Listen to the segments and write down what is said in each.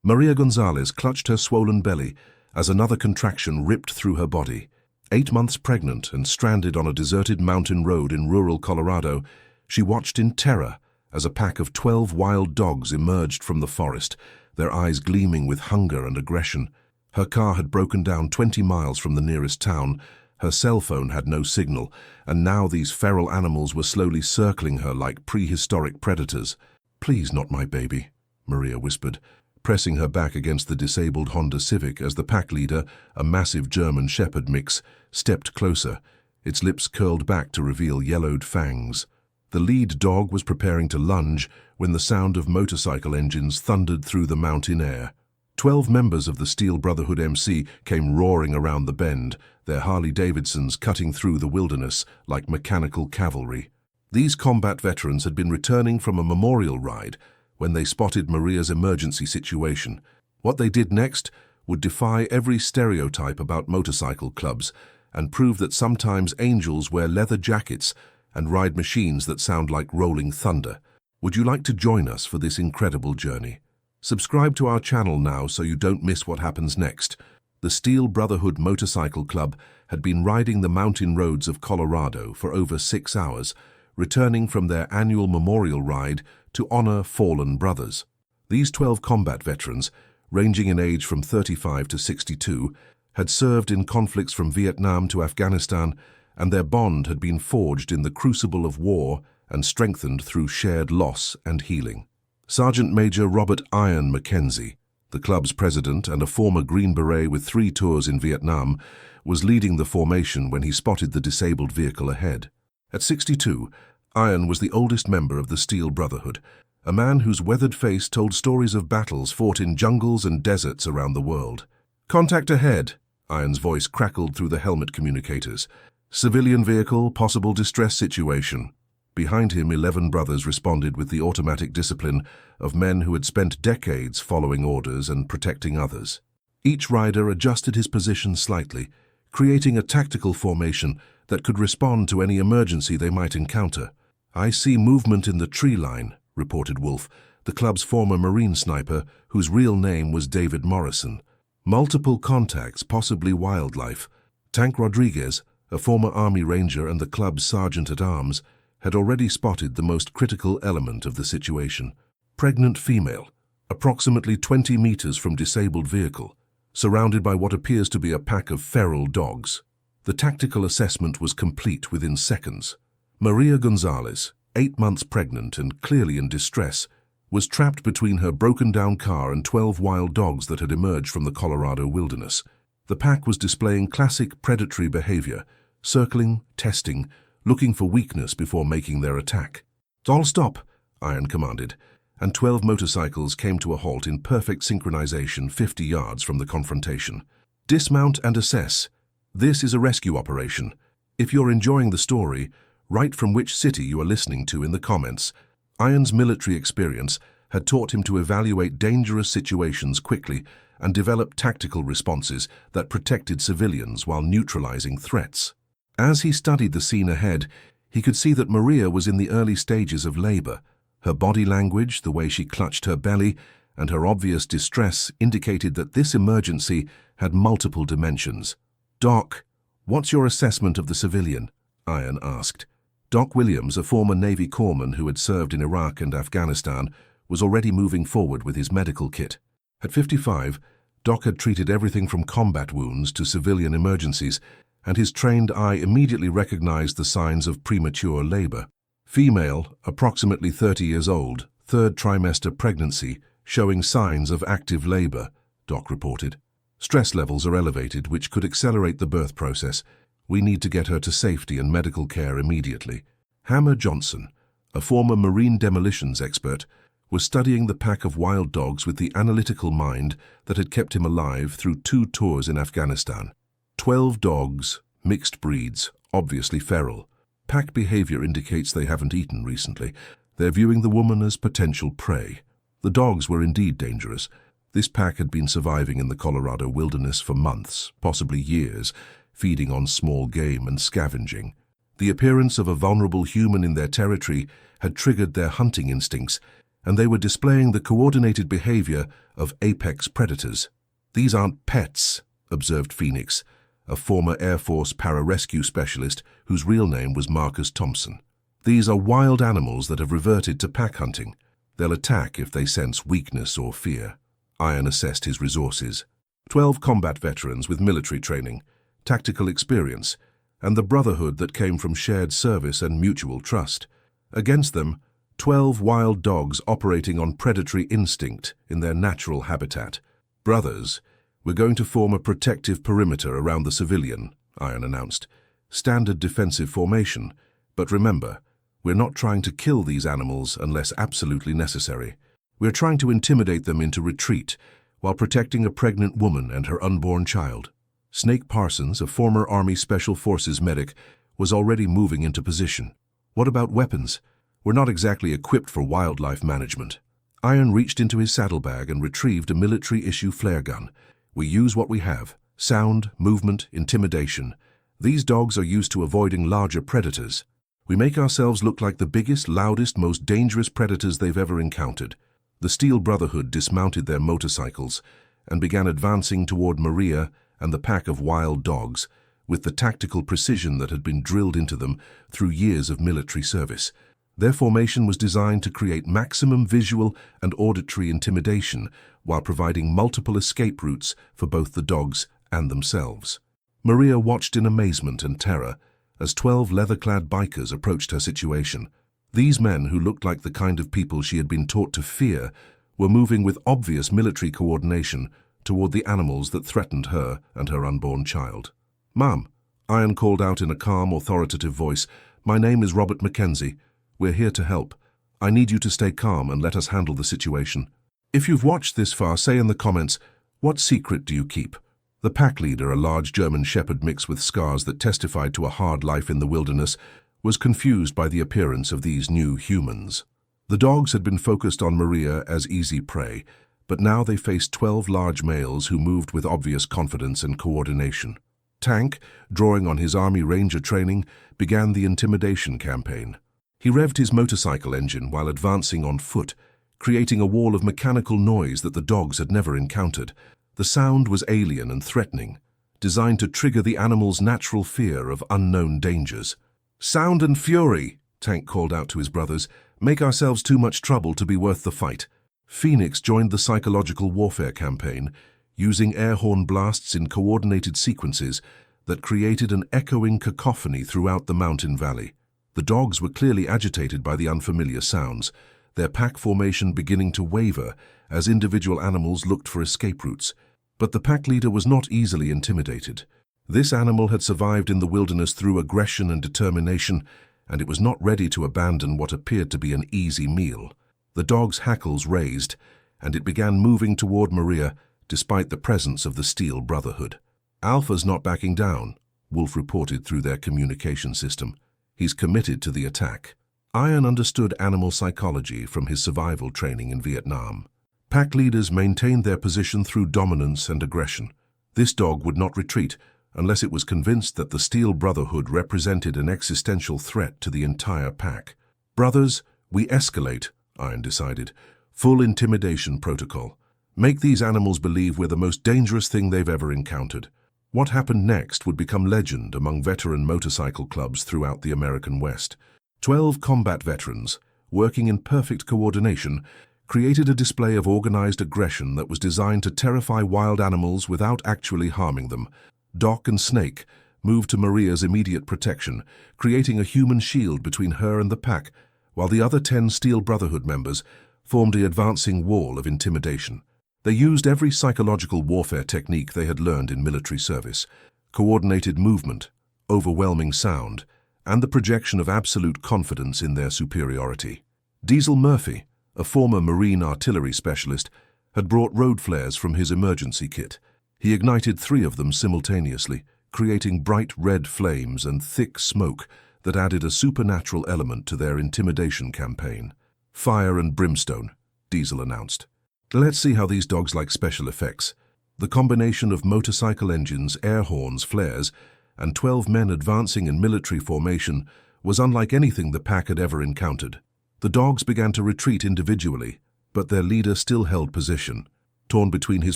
Maria Gonzalez clutched her swollen belly as another contraction ripped through her body. 8 months pregnant and stranded on a deserted mountain road in rural Colorado, she watched in terror as a pack of 12 wild dogs emerged from the forest, their eyes gleaming with hunger and aggression. Her car had broken down 20 miles from the nearest town. Her cell phone had no signal, and now these feral animals were slowly circling her like prehistoric predators. "Please, not my baby," Maria whispered, pressing her back against the disabled Honda Civic as the pack leader, a massive German Shepherd mix, stepped closer, its lips curled back to reveal yellowed fangs. The lead dog was preparing to lunge when the sound of motorcycle engines thundered through the mountain air. 12 members of the Steel Brotherhood MC came roaring around the bend, their Harley-Davidsons cutting through the wilderness like mechanical cavalry. These combat veterans had been returning from a memorial ride when they spotted Maria's emergency situation. What they did next would defy every stereotype about motorcycle clubs and prove that sometimes angels wear leather jackets and ride machines that sound like rolling thunder. Would you like to join us for this incredible journey? Subscribe to our channel now so you don't miss what happens next. The Steel Brotherhood Motorcycle Club had been riding the mountain roads of Colorado for over 6 hours, returning from their annual memorial ride to honor fallen brothers. These 12 combat veterans, ranging in age from 35 to 62, had served in conflicts from Vietnam to Afghanistan, and their bond had been forged in the crucible of war and strengthened through shared loss and healing. Sergeant Major Robert Iron Mackenzie, the club's president and a former Green Beret with 3 tours in Vietnam, was leading the formation when he spotted the disabled vehicle ahead. At 62, Iron was the oldest member of the Steel Brotherhood, a man whose weathered face told stories of battles fought in jungles and deserts around the world. "Contact ahead," Iron's voice crackled through the helmet communicators. "Civilian vehicle, possible distress situation." Behind him, 11 brothers responded with the automatic discipline of men who had spent decades following orders and protecting others. Each rider adjusted his position slightly, creating a tactical formation that could respond to any emergency they might encounter. "I see movement in the tree line," reported Wolf, the club's former Marine sniper, whose real name was David Morrison. "Multiple contacts, possibly wildlife." Tank Rodriguez, a former Army Ranger and the club's sergeant-at-arms, had already spotted the most critical element of the situation. Pregnant female, approximately 20 meters from disabled vehicle, surrounded by what appears to be a pack of feral dogs. The tactical assessment was complete within seconds. Maria Gonzalez, 8 months pregnant and clearly in distress, was trapped between her broken-down car and 12 wild dogs that had emerged from the Colorado wilderness. The pack was displaying classic predatory behavior, circling, testing, looking for weakness before making their attack. "All stop," Iron commanded, and 12 motorcycles came to a halt in perfect synchronization 50 yards from the confrontation. "Dismount and assess. This is a rescue operation. If you're enjoying the story, write from which city you are listening to in the comments." Iron's military experience had taught him to evaluate dangerous situations quickly and develop tactical responses that protected civilians while neutralizing threats. As he studied the scene ahead, he could see that Maria was in the early stages of labor. Her body language, the way she clutched her belly, and her obvious distress indicated that this emergency had multiple dimensions. "Doc, what's your assessment of the civilian?" Iron asked. Doc Williams, a former Navy corpsman who had served in Iraq and Afghanistan, was already moving forward with his medical kit. At 55, Doc had treated everything from combat wounds to civilian emergencies, and his trained eye immediately recognized the signs of premature labor. "Female, approximately 30 years old, 3rd trimester pregnancy, showing signs of active labor," Doc reported. "Stress levels are elevated, which could accelerate the birth process. We need to get her to safety and medical care immediately." Hammer Johnson, a former Marine demolitions expert, was studying the pack of wild dogs with the analytical mind that had kept him alive through 2 tours in Afghanistan. 12 dogs, mixed breeds, obviously feral. Pack behavior indicates they haven't eaten recently. They're viewing the woman as potential prey. The dogs were indeed dangerous. This pack had been surviving in the Colorado wilderness for months, possibly years, feeding on small game and scavenging. The appearance of a vulnerable human in their territory had triggered their hunting instincts, and they were displaying the coordinated behavior of apex predators. "These aren't pets," observed Phoenix, a former Air Force pararescue specialist whose real name was Marcus Thompson. "These are wild animals that have reverted to pack hunting. They'll attack if they sense weakness or fear." Iron assessed his resources. 12 combat veterans with military training, tactical experience, and the brotherhood that came from shared service and mutual trust. Against them, 12 wild dogs operating on predatory instinct in their natural habitat. "Brothers, we're going to form a protective perimeter around the civilian," Iron announced. "Standard defensive formation, but remember, we're not trying to kill these animals unless absolutely necessary. We're trying to intimidate them into retreat while protecting a pregnant woman and her unborn child." Snake Parsons, a former Army Special Forces medic, was already moving into position. "What about weapons? We're not exactly equipped for wildlife management." Iron reached into his saddlebag and retrieved a military-issue flare gun. "We use what we have: sound, movement, intimidation. These dogs are used to avoiding larger predators. We make ourselves look like the biggest, loudest, most dangerous predators they've ever encountered." The Steel Brotherhood dismounted their motorcycles and began advancing toward Maria and the pack of wild dogs, with the tactical precision that had been drilled into them through years of military service. Their formation was designed to create maximum visual and auditory intimidation while providing multiple escape routes for both the dogs and themselves. Maria watched in amazement and terror as 12 leather-clad bikers approached her situation. These men, who looked like the kind of people she had been taught to fear, were moving with obvious military coordination toward the animals that threatened her and her unborn child. "Ma'am," Iron called out in a calm, authoritative voice, "my name is Robert Mackenzie. We're here to help. I need you to stay calm and let us handle the situation." If you've watched this far, say in the comments, what secret do you keep? The pack leader, a large German shepherd mix with scars that testified to a hard life in the wilderness, was confused by the appearance of these new humans. The dogs had been focused on Maria as easy prey, but now they faced 12 large males who moved with obvious confidence and coordination. Tank, drawing on his Army Ranger training, began the intimidation campaign. He revved his motorcycle engine while advancing on foot, creating a wall of mechanical noise that the dogs had never encountered. The sound was alien and threatening, designed to trigger the animal's natural fear of unknown dangers. "Sound and fury," Tank called out to his brothers. "Make ourselves too much trouble to be worth the fight." Phoenix joined the psychological warfare campaign, using air horn blasts in coordinated sequences that created an echoing cacophony throughout the mountain valley. The dogs were clearly agitated by the unfamiliar sounds, their pack formation beginning to waver as individual animals looked for escape routes. But the pack leader was not easily intimidated. This animal had survived in the wilderness through aggression and determination, and it was not ready to abandon what appeared to be an easy meal. The dog's hackles raised, and it began moving toward Maria, despite the presence of the Steel Brotherhood. "Alpha's not backing down," Wolf reported through their communication system. "He's committed to the attack." Iron understood animal psychology from his survival training in Vietnam. Pack leaders maintained their position through dominance and aggression. This dog would not retreat unless it was convinced that the Steel Brotherhood represented an existential threat to the entire pack. "Brothers, we escalate," Iron decided. "Full intimidation protocol. Make these animals believe we're the most dangerous thing they've ever encountered." What happened next would become legend among veteran motorcycle clubs throughout the American West. 12 combat veterans, working in perfect coordination, created a display of organized aggression that was designed to terrify wild animals without actually harming them. Doc and Snake moved to Maria's immediate protection, creating a human shield between her and the pack, while the other 10 Steel Brotherhood members formed the advancing wall of intimidation. They used every psychological warfare technique they had learned in military service: coordinated movement, overwhelming sound, and the projection of absolute confidence in their superiority. Diesel Murphy, a former Marine artillery specialist, had brought road flares from his emergency kit. He ignited 3 of them simultaneously, creating bright red flames and thick smoke that added a supernatural element to their intimidation campaign. "Fire and brimstone," Diesel announced. "Let's see how these dogs like special effects." The combination of motorcycle engines, air horns, flares, and 12 men advancing in military formation was unlike anything the pack had ever encountered. The dogs began to retreat individually, but their leader still held position, torn between his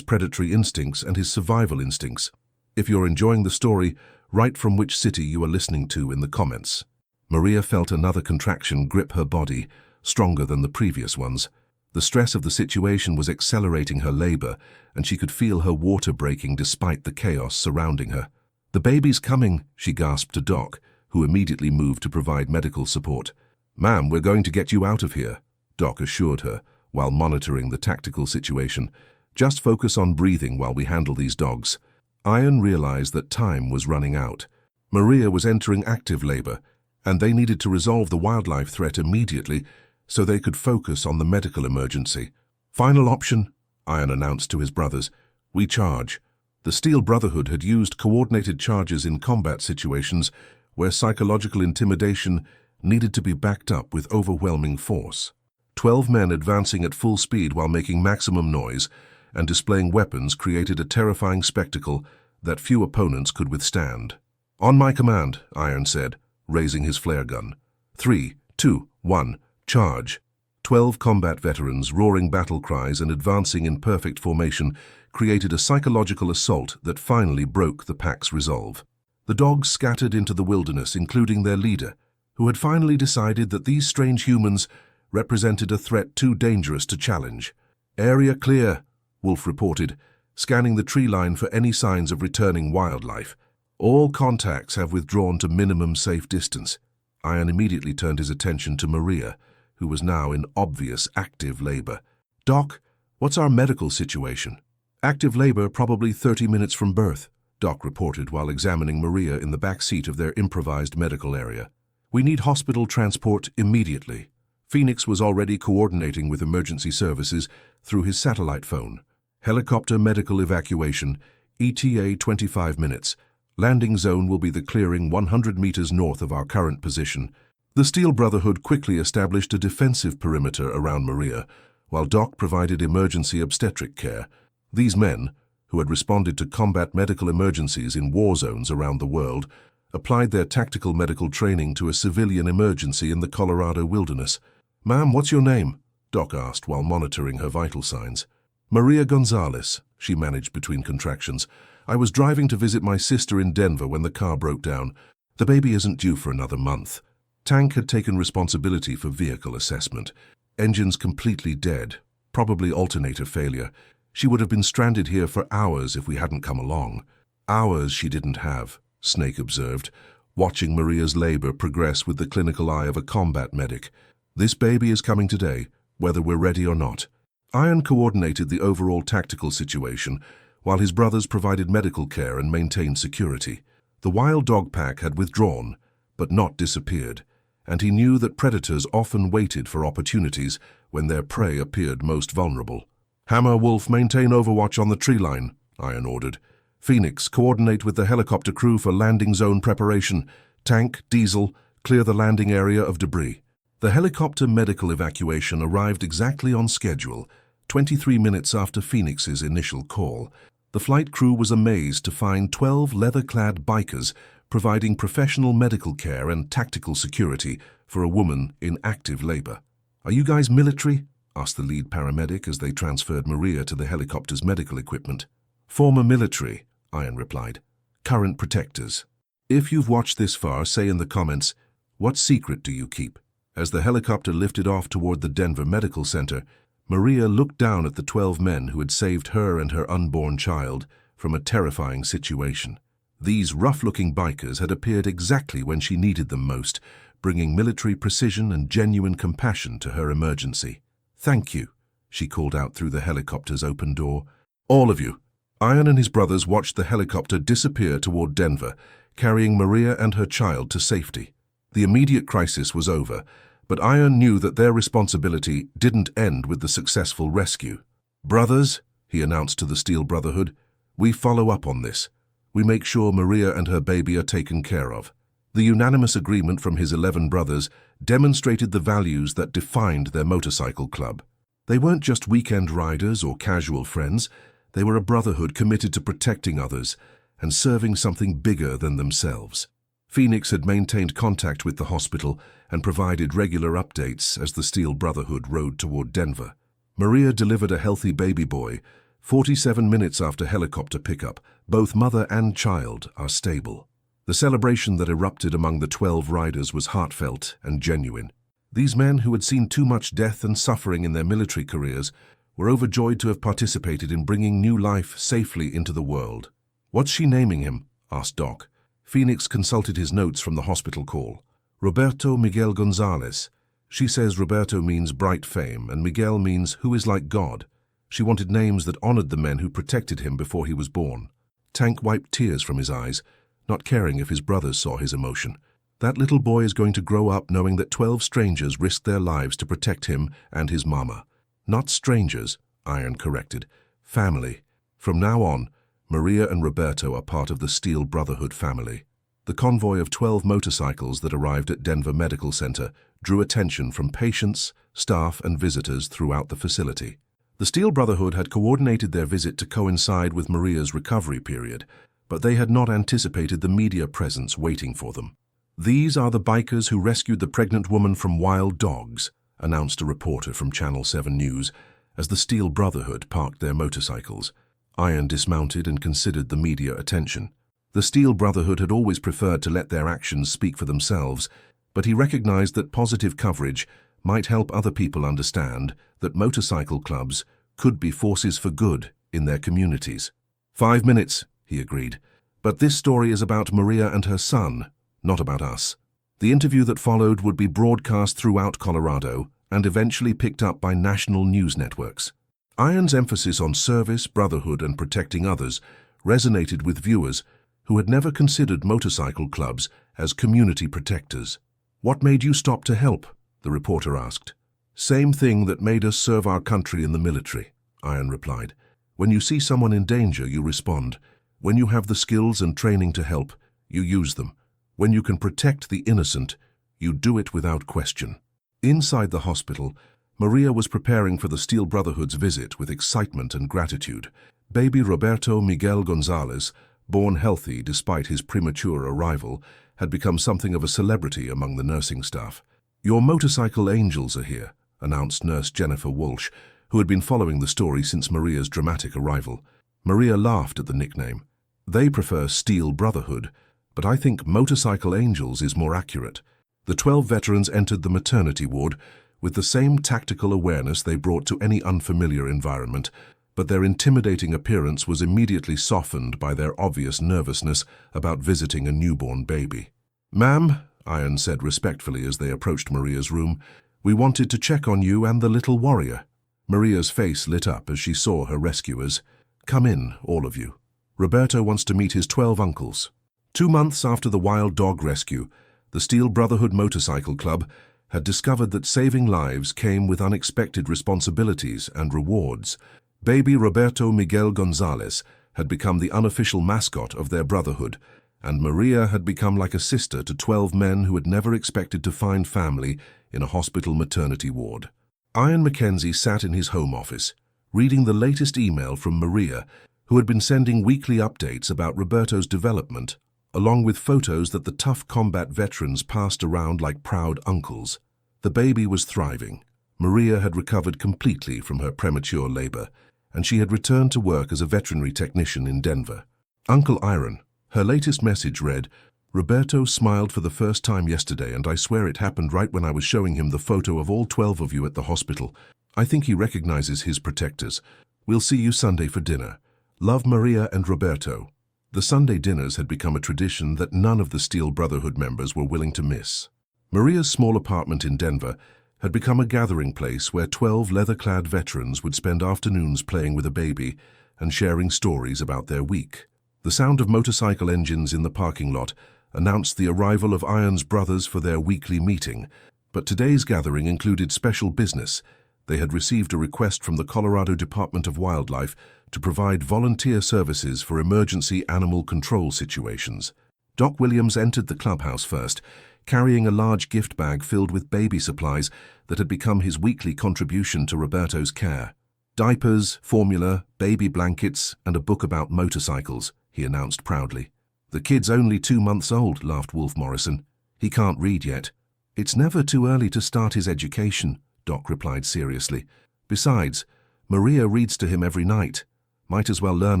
predatory instincts and his survival instincts. If you're enjoying the story, write from which city you are listening to in the comments. Maria felt another contraction grip her body, stronger than the previous ones. The stress of the situation was accelerating her labor, and she could feel her water breaking despite the chaos surrounding her. "The baby's coming," she gasped to Doc, who immediately moved to provide medical support. "Ma'am, we're going to get you out of here," Doc assured her, while monitoring the tactical situation. "Just focus on breathing while we handle these dogs." Ian realized that time was running out. Maria was entering active labor, and they needed to resolve the wildlife threat immediately so they could focus on the medical emergency. "Final option," Ian announced to his brothers. "We charge." The Steel Brotherhood had used coordinated charges in combat situations where psychological intimidation needed to be backed up with overwhelming force. 12 men advancing at full speed while making maximum noise and displaying weapons created a terrifying spectacle that few opponents could withstand. "On my command," Iron said, raising his flare gun. 3, 2, 1, charge. 12 combat veterans, roaring battle cries and advancing in perfect formation, created a psychological assault that finally broke the pack's resolve. The dogs scattered into the wilderness, including their leader, who had finally decided that these strange humans represented a threat too dangerous to challenge. "Area clear," Wolf reported, scanning the tree line for any signs of returning wildlife. "All contacts have withdrawn to minimum safe distance." Ian immediately turned his attention to Maria, who was now in obvious active labor. "Doc, what's our medical situation?" "Active labor probably 30 minutes from birth," Doc reported while examining Maria in the back seat of their improvised medical area. "We need hospital transport immediately." Phoenix was already coordinating with emergency services through his satellite phone. "Helicopter medical evacuation, ETA 25 minutes. Landing zone will be the clearing 100 meters north of our current position." The Steel Brotherhood quickly established a defensive perimeter around Maria, while Doc provided emergency obstetric care. These men, who had responded to combat medical emergencies in war zones around the world, applied their tactical medical training to a civilian emergency in the Colorado wilderness. "Ma'am, what's your name?" Doc asked while monitoring her vital signs. "Maria Gonzalez," she managed between contractions. "I was driving to visit my sister in Denver when the car broke down. The baby isn't due for another month." Tank had taken responsibility for vehicle assessment. Engines completely dead, probably alternator failure. She would have been stranded here for hours if we hadn't come along. "Hours she didn't have," Snake observed, watching Maria's labor progress with the clinical eye of a combat medic. "This baby is coming today, whether we're ready or not." Iron coordinated the overall tactical situation, while his brothers provided medical care and maintained security. The wild dog pack had withdrawn, but not disappeared, and he knew that predators often waited for opportunities when their prey appeared most vulnerable. "Hammer, Wolf, maintain overwatch on the tree line," Iron ordered. "Phoenix, coordinate with the helicopter crew for landing zone preparation. Tank, Diesel, clear the landing area of debris." The helicopter medical evacuation arrived exactly on schedule, 23 minutes after Phoenix's initial call. The flight crew was amazed to find 12 leather-clad bikers providing professional medical care and tactical security for a woman in active labor. "Are you guys military?" asked the lead paramedic as they transferred Maria to the helicopter's medical equipment. "Former military," Iron replied. "Current protectors." If you've watched this far, say in the comments, what secret do you keep? As the helicopter lifted off toward the Denver Medical Center, Maria looked down at the 12 men who had saved her and her unborn child from a terrifying situation. These rough-looking bikers had appeared exactly when she needed them most, bringing military precision and genuine compassion to her emergency. "Thank you," she called out through the helicopter's open door. "All of you." Iron and his brothers watched the helicopter disappear toward Denver, carrying Maria and her child to safety. The immediate crisis was over, but Iron knew that their responsibility didn't end with the successful rescue. "Brothers," he announced to the Steel Brotherhood, "we follow up on this. We make sure Maria and her baby are taken care of." The unanimous agreement from his 11 brothers demonstrated the values that defined their motorcycle club. They weren't just weekend riders or casual friends. They were a brotherhood committed to protecting others and serving something bigger than themselves. Phoenix had maintained contact with the hospital and provided regular updates as the Steel Brotherhood rode toward Denver. Maria delivered a healthy baby boy. 47 minutes after helicopter pickup, both mother and child are stable. The celebration that erupted among the 12 riders was heartfelt and genuine. These men, who had seen too much death and suffering in their military careers, were overjoyed to have participated in bringing new life safely into the world. "What's she naming him?" asked Doc. Phoenix consulted his notes from the hospital call. "Roberto Miguel Gonzalez. She says Roberto means bright fame and Miguel means who is like God. She wanted names that honored the men who protected him before he was born." Tank wiped tears from his eyes, not caring if his brothers saw his emotion. That little boy is going to grow up knowing that 12 strangers risked their lives to protect him and his mama. "Not strangers," Iron corrected. "Family. From now on, Maria and Roberto are part of the Steel Brotherhood family." The convoy of 12 motorcycles that arrived at Denver Medical Center drew attention from patients, staff, and visitors throughout the facility. The Steel Brotherhood had coordinated their visit to coincide with Maria's recovery period, but they had not anticipated the media presence waiting for them. "These are the bikers who rescued the pregnant woman from wild dogs," announced a reporter from Channel 7 News as the Steel Brotherhood parked their motorcycles. Iron dismounted and considered the media attention. The Steel Brotherhood had always preferred to let their actions speak for themselves, but he recognized that positive coverage might help other people understand that motorcycle clubs could be forces for good in their communities. 5 minutes, he agreed. "But this story is about Maria and her son, not about us." The interview that followed would be broadcast throughout Colorado and eventually picked up by national news networks. Iron's emphasis on service, brotherhood, and protecting others resonated with viewers who had never considered motorcycle clubs as community protectors. "What made you stop to help?" the reporter asked. "Same thing that made us serve our country in the military," Iron replied. "When you see someone in danger, you respond. When you have the skills and training to help, you use them. When you can protect the innocent, you do it without question." Inside the hospital, Maria was preparing for the Steel Brotherhood's visit with excitement and gratitude. Baby Roberto Miguel Gonzalez, born healthy despite his premature arrival, had become something of a celebrity among the nursing staff. "Your motorcycle angels are here," announced Nurse Jennifer Walsh, who had been following the story since Maria's dramatic arrival. Maria laughed at the nickname. "They prefer Steel Brotherhood, but I think Motorcycle Angels is more accurate." The 12 veterans entered the maternity ward with the same tactical awareness they brought to any unfamiliar environment, but their intimidating appearance was immediately softened by their obvious nervousness about visiting a newborn baby. "Ma'am," Iron said respectfully as they approached Maria's room, "we wanted to check on you and the little warrior." Maria's face lit up as she saw her rescuers. "Come in, all of you. Roberto wants to meet his 12 uncles." 2 months after the wild dog rescue, the Steel Brotherhood Motorcycle Club had discovered that saving lives came with unexpected responsibilities and rewards. Baby Roberto Miguel Gonzalez had become the unofficial mascot of their brotherhood, and Maria had become like a sister to 12 men who had never expected to find family in a hospital maternity ward. Ian Mackenzie sat in his home office, reading the latest email from Maria, who had been sending weekly updates about Roberto's development, along with photos that the tough combat veterans passed around like proud uncles. The baby was thriving. Maria had recovered completely from her premature labor, and she had returned to work as a veterinary technician in Denver. "Uncle Iron," her latest message read, "Roberto smiled for the first time yesterday, and I swear it happened right when I was showing him the photo of all 12 of you at the hospital. I think he recognizes his protectors. We'll see you Sunday for dinner. Love, Maria and Roberto." The Sunday dinners had become a tradition that none of the Steel Brotherhood members were willing to miss. Maria's small apartment in Denver had become a gathering place where 12 leather-clad veterans would spend afternoons playing with a baby and sharing stories about their week. The sound of motorcycle engines in the parking lot announced the arrival of Iron's brothers for their weekly meeting, but today's gathering included special business. They had received a request from the Colorado Department of Wildlife to provide volunteer services for emergency animal control situations. Doc Williams entered the clubhouse first, carrying a large gift bag filled with baby supplies that had become his weekly contribution to Roberto's care. "Diapers, formula, baby blankets, and a book about motorcycles," he announced proudly. "The kid's only 2 months old," laughed Wolf Morrison. "He can't read yet." "It's never too early to start his education," Doc replied seriously. "Besides, Maria reads to him every night. Might as well learn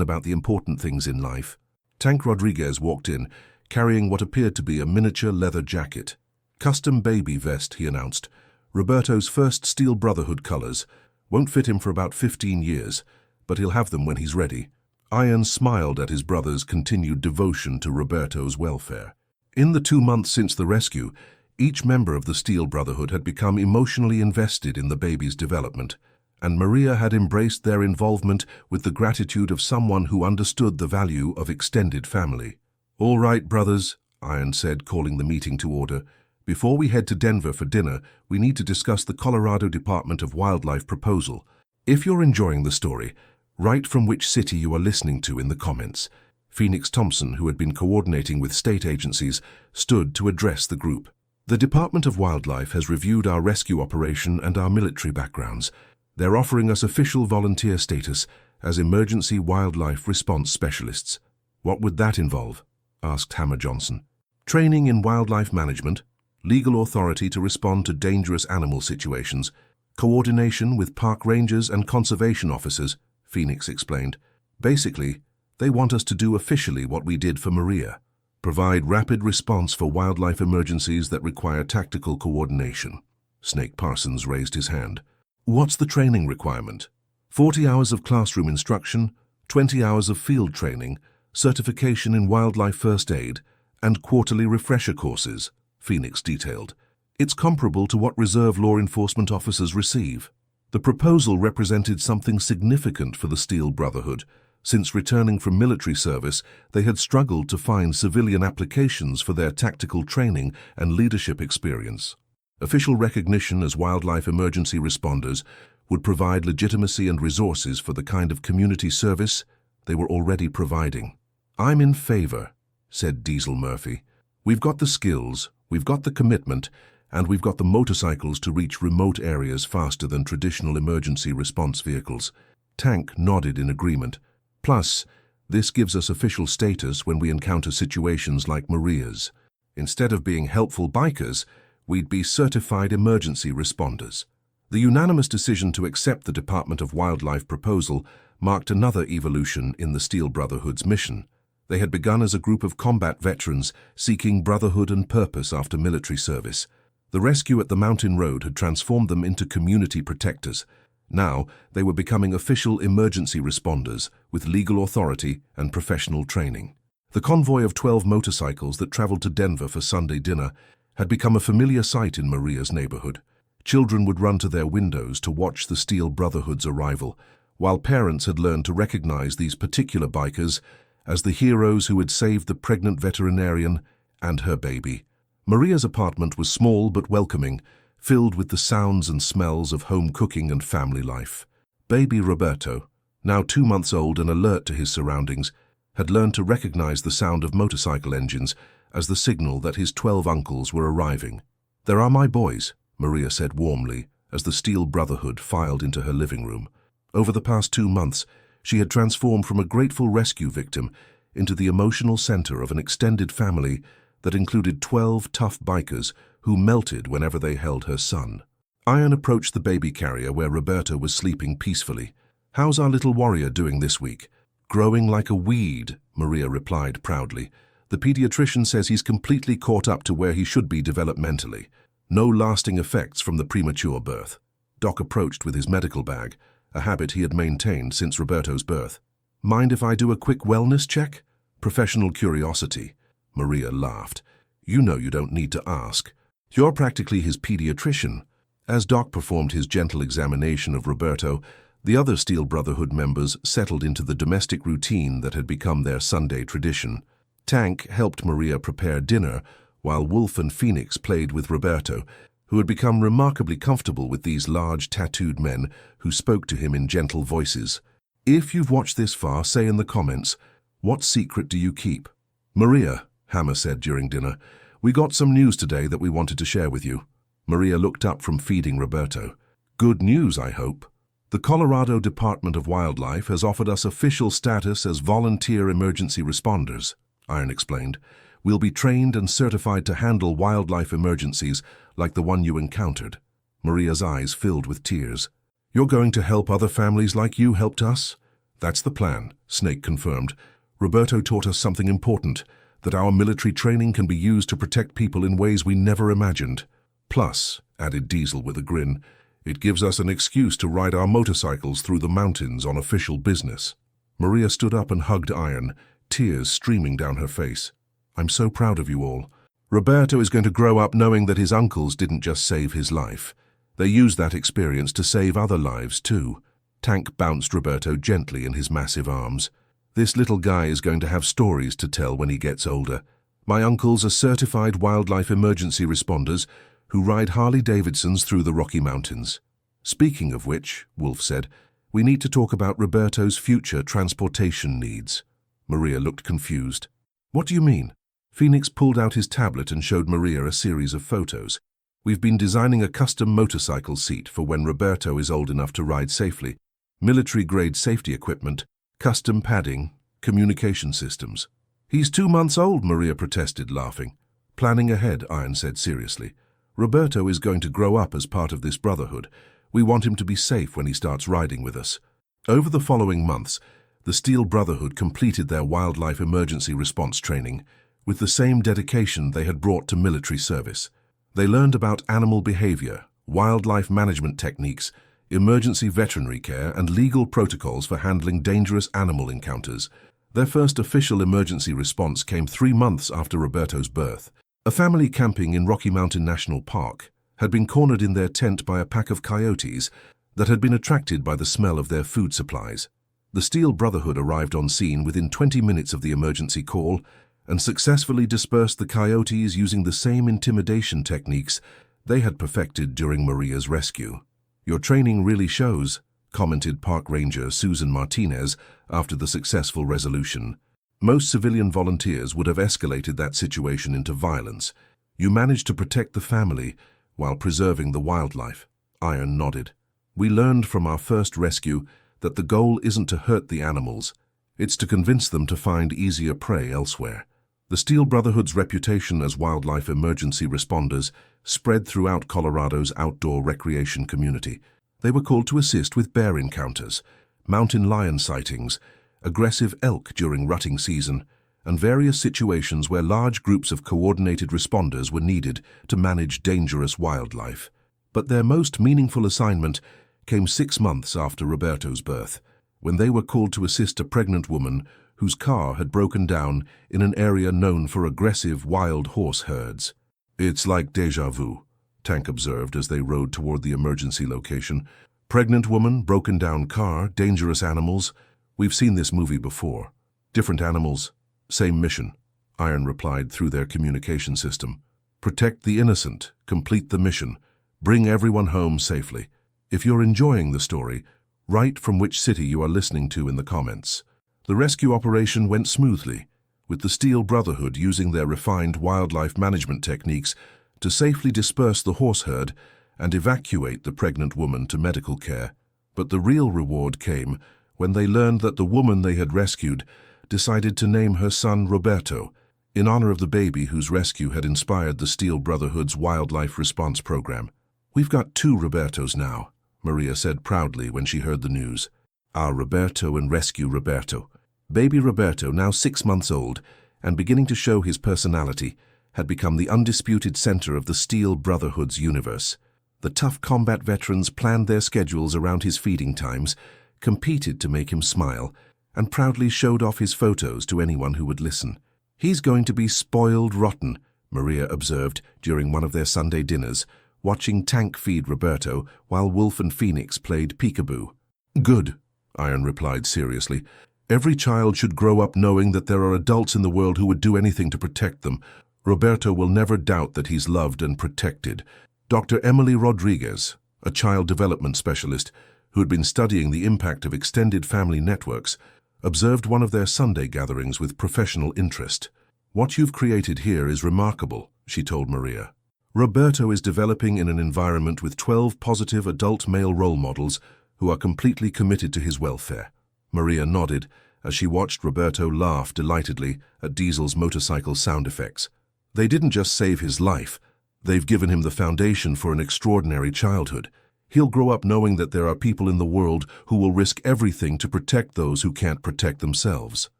about the important things in life." Tank Rodriguez walked in, carrying what appeared to be a miniature leather jacket. "Custom baby vest," he announced. "Roberto's first Steel Brotherhood colors. Won't fit him for about 15 years, but he'll have them when he's ready." Ian smiled at his brother's continued devotion to Roberto's welfare. In the 2 months since the rescue, each member of the Steel Brotherhood had become emotionally invested in the baby's development, and Maria had embraced their involvement with the gratitude of someone who understood the value of extended family. "All right, brothers," Ian said, calling the meeting to order. "Before we head to Denver for dinner, we need to discuss the Colorado Department of Wildlife proposal. If you're enjoying the story, write from which city you are listening to in the comments." Phoenix Thompson, who had been coordinating with state agencies, stood to address the group. "The Department of Wildlife has reviewed our rescue operation and our military backgrounds. They're offering us official volunteer status as emergency wildlife response specialists." "What would that involve?" asked Hammer Johnson. "Training in wildlife management, legal authority to respond to dangerous animal situations, coordination with park rangers and conservation officers," Phoenix explained. "Basically, they want us to do officially what we did for Maria. Provide rapid response for wildlife emergencies that require tactical coordination." Snake Parsons raised his hand. "What's the training requirement?" 40 hours of classroom instruction, 20 hours of field training, certification in wildlife first aid, and quarterly refresher courses," Phoenix detailed. "It's comparable to what reserve law enforcement officers receive." The proposal represented something significant for the Steel Brotherhood. Since returning from military service, they had struggled to find civilian applications for their tactical training and leadership experience. Official recognition as wildlife emergency responders would provide legitimacy and resources for the kind of community service they were already providing. "I'm in favor," said Diesel Murphy. "We've got the skills, we've got the commitment, and we've got the motorcycles to reach remote areas faster than traditional emergency response vehicles." Tank nodded in agreement. "Plus, this gives us official status when we encounter situations like Maria's. Instead of being helpful bikers, we'd be certified emergency responders." The unanimous decision to accept the Department of Wildlife proposal marked another evolution in the Steel Brotherhood's mission. They had begun as a group of combat veterans seeking brotherhood and purpose after military service. The rescue at the Mountain Road had transformed them into community protectors. Now, they were becoming official emergency responders with legal authority and professional training. The convoy of 12 motorcycles that traveled to Denver for Sunday dinner had become a familiar sight in Maria's neighborhood. Children would run to their windows to watch the Steel Brotherhood's arrival, while parents had learned to recognize these particular bikers as the heroes who had saved the pregnant veterinarian and her baby. Maria's apartment was small but welcoming, filled with the sounds and smells of home cooking and family life. Baby Roberto, now 2 months old and alert to his surroundings, had learned to recognize the sound of motorcycle engines as the signal that his 12 uncles were arriving. "There are my boys," Maria said warmly as the Steel Brotherhood filed into her living room. Over the past 2 months, she had transformed from a grateful rescue victim into the emotional center of an extended family that included 12 tough bikers who melted whenever they held her son. Ian approached the baby carrier where Roberta was sleeping peacefully. "How's our little warrior doing this week?" "Growing like a weed," Maria replied proudly. "The pediatrician says he's completely caught up to where he should be developmentally. No lasting effects from the premature birth." Doc approached with his medical bag, a habit he had maintained since Roberto's birth. "Mind if I do a quick wellness check?" "Professional curiosity." Maria laughed. "You know you don't need to ask. You're practically his pediatrician." As Doc performed his gentle examination of Roberto, the other Steel Brotherhood members settled into the domestic routine that had become their Sunday tradition. Tank helped Maria prepare dinner, while Wolf and Phoenix played with Roberto, who had become remarkably comfortable with these large, tattooed men who spoke to him in gentle voices. "If you've watched this far, say in the comments, what secret do you keep?" "Maria," Hammer said during dinner, "we got some news today that we wanted to share with you." Maria looked up from feeding Roberto. "Good news, I hope." "The Colorado Department of Wildlife has offered us official status as volunteer emergency responders." Iron explained. "We'll be trained and certified to handle wildlife emergencies like the one you encountered." Maria's eyes filled with tears. "You're going to help other families like you helped us?" "That's the plan," Snake confirmed. "Roberto taught us something important, that our military training can be used to protect people in ways we never imagined. Plus," added Diesel with a grin, "it gives us an excuse to ride our motorcycles through the mountains on official business." Maria stood up and hugged Iron, tears streaming down her face. "I'm so proud of you all. Roberto is going to grow up knowing that his uncles didn't just save his life. They used that experience to save other lives too." Tank bounced Roberto gently in his massive arms. "This little guy is going to have stories to tell when he gets older. My uncles are certified wildlife emergency responders who ride Harley-Davidsons through the Rocky Mountains." "Speaking of which," Wolf said, "we need to talk about Roberto's future transportation needs." Maria looked confused. "What do you mean?" Phoenix pulled out his tablet and showed Maria a series of photos. "We've been designing a custom motorcycle seat for when Roberto is old enough to ride safely. Military-grade safety equipment, custom padding, communication systems." "He's 2 months old," Maria protested, laughing. "Planning ahead," Iron said seriously. "Roberto is going to grow up as part of this brotherhood. We want him to be safe when he starts riding with us." Over the following months, the Steel Brotherhood completed their wildlife emergency response training with the same dedication they had brought to military service. They learned about animal behavior, wildlife management techniques, emergency veterinary care, and legal protocols for handling dangerous animal encounters. Their first official emergency response came 3 months after Roberto's birth. A family camping in Rocky Mountain National Park had been cornered in their tent by a pack of coyotes that had been attracted by the smell of their food supplies. The Steel Brotherhood arrived on scene within 20 minutes of the emergency call and successfully dispersed the coyotes using the same intimidation techniques they had perfected during Maria's rescue. "Your training really shows," commented Park Ranger Susan Martinez after the successful resolution. "Most civilian volunteers would have escalated that situation into violence. You managed to protect the family while preserving the wildlife." Iron nodded. "We learned from our first rescue that the goal isn't to hurt the animals. It's to convince them to find easier prey elsewhere." The Steel Brotherhood's reputation as wildlife emergency responders spread throughout Colorado's outdoor recreation community. They were called to assist with bear encounters, mountain lion sightings, aggressive elk during rutting season, and various situations where large groups of coordinated responders were needed to manage dangerous wildlife. But their most meaningful assignment came 6 months after Roberto's birth, when they were called to assist a pregnant woman whose car had broken down in an area known for aggressive wild horse herds. "It's like déjà vu," Tank observed as they rode toward the emergency location. "Pregnant woman, broken down car, dangerous animals. We've seen this movie before. Different animals, same mission," Iron replied through their communication system. "Protect the innocent, complete the mission, bring everyone home safely." If you're enjoying the story, write from which city you are listening to in the comments. The rescue operation went smoothly, with the Steel Brotherhood using their refined wildlife management techniques to safely disperse the horse herd and evacuate the pregnant woman to medical care. But the real reward came when they learned that the woman they had rescued decided to name her son Roberto, in honor of the baby whose rescue had inspired the Steel Brotherhood's wildlife response program. "We've got 2 Robertos now," Maria said proudly when she heard the news. "Our Roberto and Rescue Roberto." Baby Roberto, now 6 months old and beginning to show his personality, had become the undisputed center of the Steel Brotherhood's universe. The tough combat veterans planned their schedules around his feeding times, competed to make him smile, and proudly showed off his photos to anyone who would listen. "He's going to be spoiled rotten," Maria observed during one of their Sunday dinners, watching Tank feed Roberto while Wolf and Phoenix played peekaboo. "Good," Iron replied seriously. "Every child should grow up knowing that there are adults in the world who would do anything to protect them. Roberto will never doubt that he's loved and protected." Dr. Emily Rodriguez, a child development specialist who had been studying the impact of extended family networks, observed one of their Sunday gatherings with professional interest. "What you've created here is remarkable," she told Maria. "Roberto is developing in an environment with 12 positive adult male role models who are completely committed to his welfare." Maria nodded as she watched Roberto laugh delightedly at Diesel's motorcycle sound effects. They didn't just save his life, they've given him the foundation for an extraordinary childhood. He'll grow up knowing that there are people in the world who will risk everything to protect those who can't protect themselves.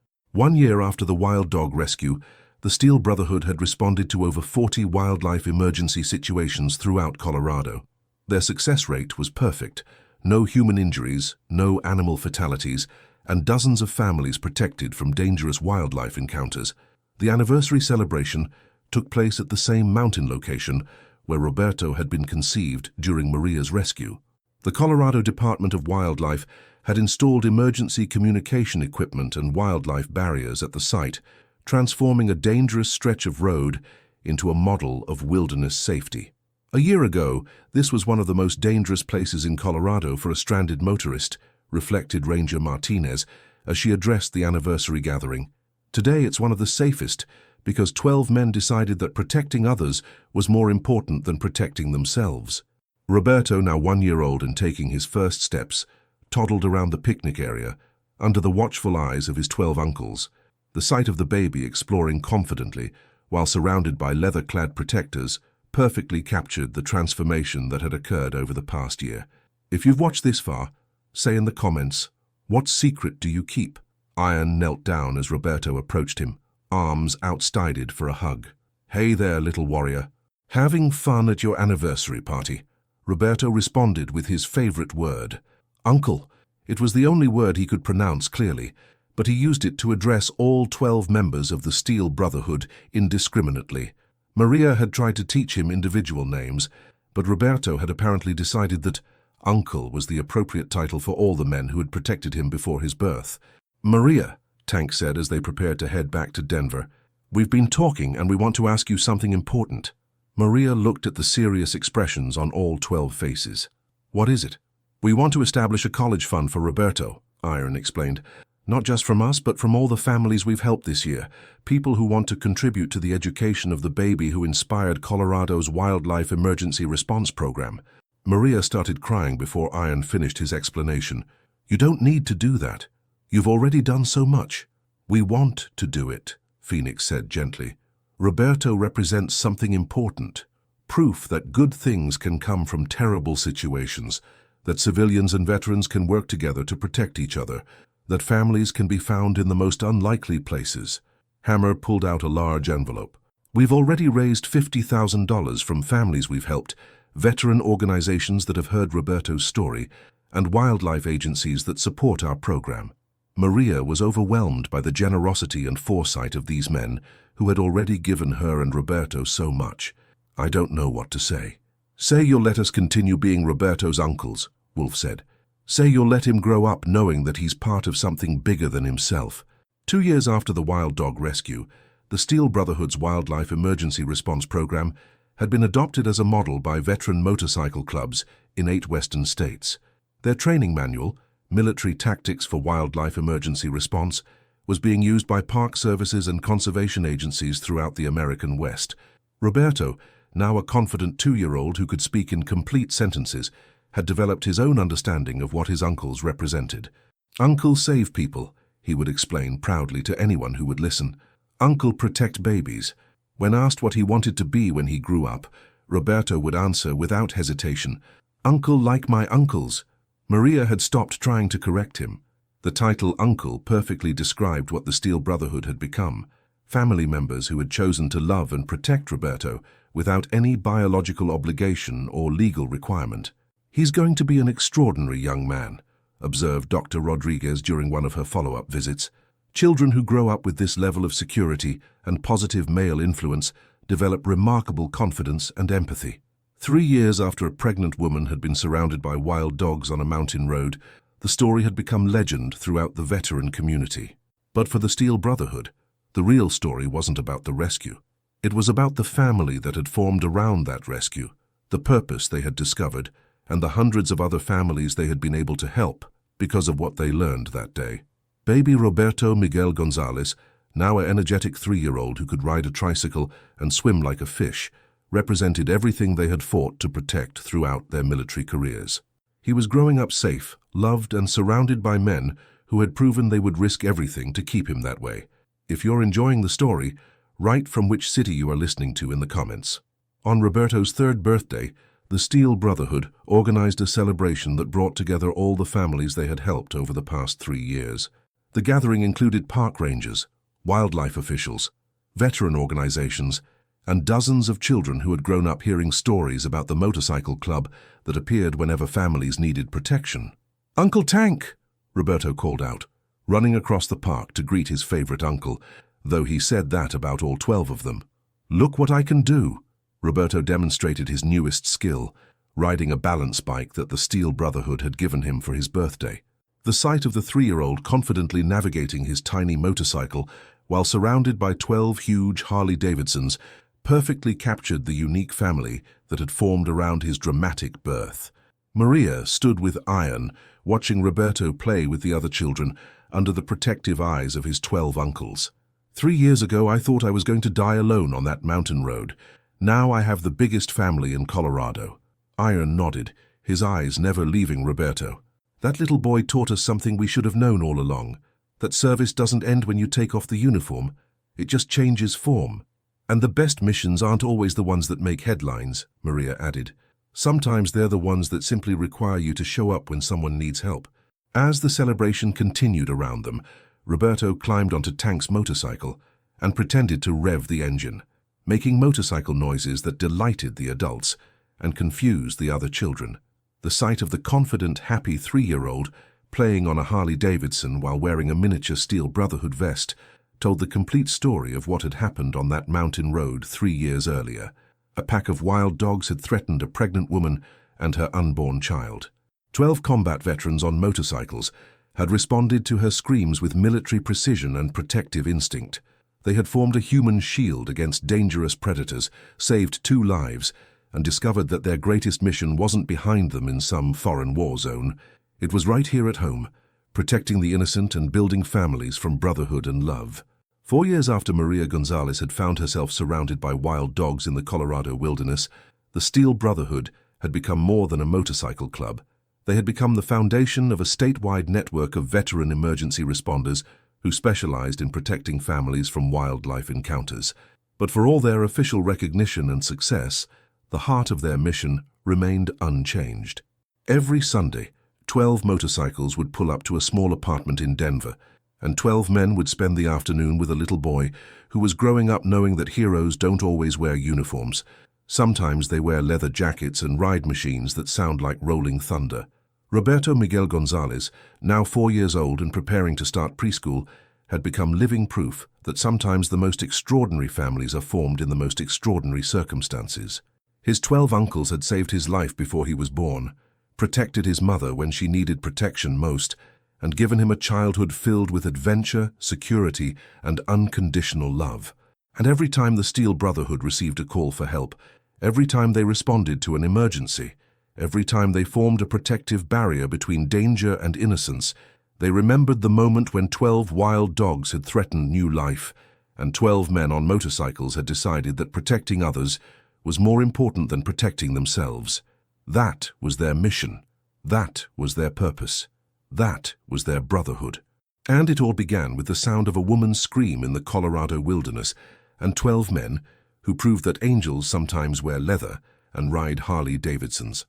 1 year after the wild dog rescue, the Steel Brotherhood had responded to over 40 wildlife emergency situations throughout Colorado. Their success rate was perfect. No human injuries, no animal fatalities, and dozens of families protected from dangerous wildlife encounters. The anniversary celebration took place at the same mountain location where Roberto had been conceived during Maria's rescue. The Colorado Department of Wildlife had installed emergency communication equipment and wildlife barriers at the site, transforming a dangerous stretch of road into a model of wilderness safety. A year ago, this was one of the most dangerous places in Colorado for a stranded motorist, reflected Ranger Martinez as she addressed the anniversary gathering. Today it's one of the safest because 12 men decided that protecting others was more important than protecting themselves. Roberto, now 1 year old and taking his first steps, toddled around the picnic area, under the watchful eyes of his 12 uncles. The sight of the baby exploring confidently, while surrounded by leather-clad protectors, perfectly captured the transformation that had occurred over the past year. If you've watched this far, say in the comments, what secret do you keep? Iron knelt down as Roberto approached him, arms outstrided for a hug. Hey there, little warrior. Having fun at your anniversary party? Roberto responded with his favorite word, Uncle. It was the only word he could pronounce clearly, but he used it to address all 12 members of the Steel Brotherhood indiscriminately. Maria had tried to teach him individual names, but Roberto had apparently decided that Uncle was the appropriate title for all the men who had protected him before his birth. Maria, Tank said as they prepared to head back to Denver, we've been talking and we want to ask you something important. Maria looked at the serious expressions on all 12 faces. What is it? We want to establish a college fund for Roberto, Iron explained. Not just from us, but from all the families we've helped this year, people who want to contribute to the education of the baby who inspired Colorado's Wildlife Emergency Response Program. Maria started crying before Iron finished his explanation. You don't need to do that. You've already done so much. We want to do it, Phoenix said gently. Roberto represents something important, proof that good things can come from terrible situations, that civilians and veterans can work together to protect each other, that families can be found in the most unlikely places. Hammer pulled out a large envelope. We've already raised $50,000 from families we've helped, veteran organizations that have heard Roberto's story, and wildlife agencies that support our program. Maria was overwhelmed by the generosity and foresight of these men who had already given her and Roberto so much. I don't know what to say. Say you'll let us continue being Roberto's uncles, Wolf said. Say you'll let him grow up knowing that he's part of something bigger than himself. 2 years after the wild dog rescue, the Steel Brotherhood's Wildlife Emergency Response Program had been adopted as a model by veteran motorcycle clubs in 8 western states. Their training manual, Military Tactics for Wildlife Emergency Response, was being used by park services and conservation agencies throughout the American West. Roberto, now a confident 2-year-old who could speak in complete sentences, had developed his own understanding of what his uncles represented. Uncle save people, he would explain proudly to anyone who would listen. Uncle protect babies. When asked what he wanted to be when he grew up, Roberto would answer without hesitation, Uncle like my uncles. Maria had stopped trying to correct him. The title Uncle perfectly described what the Steel Brotherhood had become, family members who had chosen to love and protect Roberto without any biological obligation or legal requirement. He's going to be an extraordinary young man, observed Dr. Rodriguez during one of her follow-up visits. Children who grow up with this level of security and positive male influence develop remarkable confidence and empathy. 3 years after a pregnant woman had been surrounded by wild dogs on a mountain road, the story had become legend throughout the veteran community. But for the Steel Brotherhood, the real story wasn't about the rescue. It was about the family that had formed around that rescue, the purpose they had discovered, and the hundreds of other families they had been able to help because of what they learned that day. Baby Roberto Miguel Gonzalez, now an energetic 3-year-old who could ride a tricycle and swim like a fish, represented everything they had fought to protect throughout their military careers. He was growing up safe, loved, and surrounded by men who had proven they would risk everything to keep him that way. If you're enjoying the story, write from which city you are listening to in the comments. On Roberto's 3rd birthday, the Steel Brotherhood organized a celebration that brought together all the families they had helped over the past 3 years. The gathering included park rangers, wildlife officials, veteran organizations, and dozens of children who had grown up hearing stories about the motorcycle club that appeared whenever families needed protection. "Uncle Tank!" Roberto called out, running across the park to greet his favorite uncle, though he said that about all 12 of them. "Look what I can do!" Roberto demonstrated his newest skill, riding a balance bike that the Steel Brotherhood had given him for his birthday. The sight of the 3-year-old confidently navigating his tiny motorcycle while surrounded by 12 huge Harley-Davidsons perfectly captured the unique family that had formed around his dramatic birth. Maria stood with Iron, watching Roberto play with the other children under the protective eyes of his 12 uncles. "3 years ago, I thought I was going to die alone on that mountain road. Now I have the biggest family in Colorado." Iron nodded, his eyes never leaving Roberto. "That little boy taught us something we should have known all along, that service doesn't end when you take off the uniform, it just changes form. And the best missions aren't always the ones that make headlines," Maria added. "Sometimes they're the ones that simply require you to show up when someone needs help." As the celebration continued around them, Roberto climbed onto Tank's motorcycle and pretended to rev the engine, making motorcycle noises that delighted the adults and confused the other children. The sight of the confident, happy 3-year-old playing on a Harley-Davidson while wearing a miniature Steel Brotherhood vest told the complete story of what had happened on that mountain road 3 years earlier. A pack of wild dogs had threatened a pregnant woman and her unborn child. 12 combat veterans on motorcycles had responded to her screams with military precision and protective instinct. They had formed a human shield against dangerous predators, saved 2 lives, and discovered that their greatest mission wasn't behind them in some foreign war zone. It was right here at home, protecting the innocent and building families from brotherhood and love. 4 years after Maria Gonzalez had found herself surrounded by wild dogs in the Colorado wilderness, the Steel Brotherhood had become more than a motorcycle club. They had become the foundation of a statewide network of veteran emergency responders who specialized in protecting families from wildlife encounters. But for all their official recognition and success, the heart of their mission remained unchanged. Every Sunday, 12 motorcycles would pull up to a small apartment in Denver, and 12 men would spend the afternoon with a little boy who was growing up knowing that heroes don't always wear uniforms. Sometimes they wear leather jackets and ride machines that sound like rolling thunder. Roberto Miguel Gonzalez, now 4 years old and preparing to start preschool, had become living proof that sometimes the most extraordinary families are formed in the most extraordinary circumstances. His 12 uncles had saved his life before he was born, protected his mother when she needed protection most, and given him a childhood filled with adventure, security, and unconditional love. And every time the Steel Brotherhood received a call for help, every time they responded to an emergency, every time they formed a protective barrier between danger and innocence, they remembered the moment when 12 wild dogs had threatened new life, and 12 men on motorcycles had decided that protecting others was more important than protecting themselves. That was their mission. That was their purpose. That was their brotherhood. And it all began with the sound of a woman's scream in the Colorado wilderness, and 12 men who proved that angels sometimes wear leather and ride Harley-Davidsons.